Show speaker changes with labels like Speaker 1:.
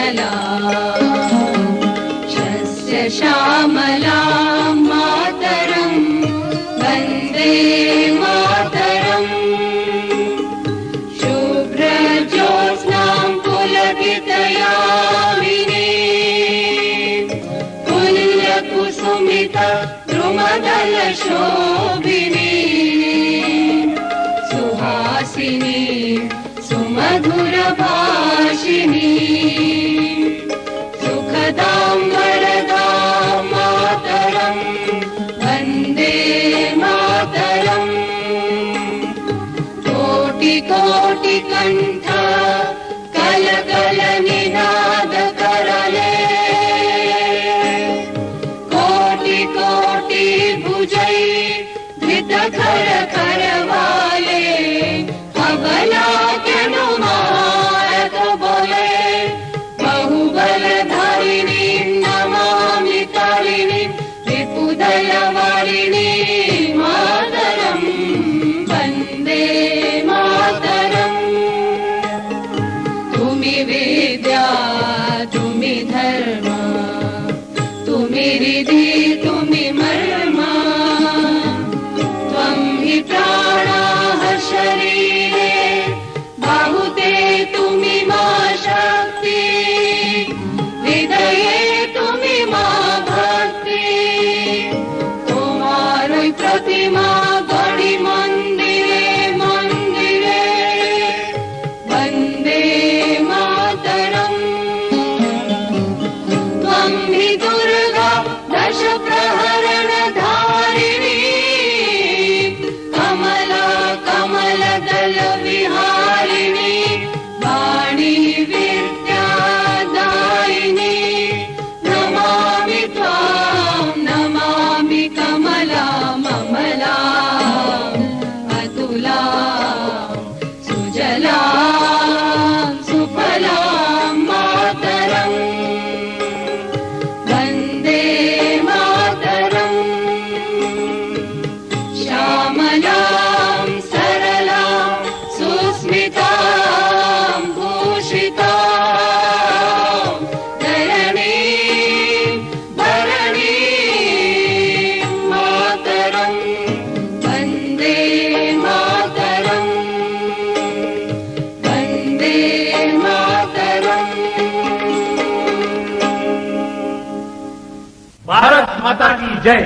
Speaker 1: निर्मला शस्य श्यामला मातरं वन्दे मातरम् शुभ्रज्योत्स्नां पुलकितयामिनी पुल्यकुसुमित द्रुमदलशोभिनी सुहासिनी सुमधुरभाषिणी सुखदां वरदां मातरं वन्दे मातरम् कोटिकोटिकण्ठ कलकलनिनादकरले कोटि भुजै धृतखर करवाले अबला अनुमारक बोले बहुबलधारिणी नमामि तारिणी रिपुदलवारिणी मातरं वन्दे मातरम् तुमि वेद्या तुमि धर्म तुमि रिधि तुमि मर्मा त्वं हि प्राणाः शरीरे बाहुते तुमि मा शक्ति हृदये तुमि मा भक्ति तुम्हारी प्रतिमा गढ़ी मंदिरे मंदिरे वन्दे मातरम् त्वं हि दुर्गा दश प्रहरण धारिणी कमला कमलदल विहारिणी वाणी विद्यादायिनी नमामि त्वां नमामि कमला ममला अतुला सुजला सुफला मातरम् वन्दे मातरम् श्यामलां सरलां सुस्मितां भूषितां धरणीं भरणीं मातरं वन्दे मातरम् वन्दे मातरम्।
Speaker 2: भारत माता की जय।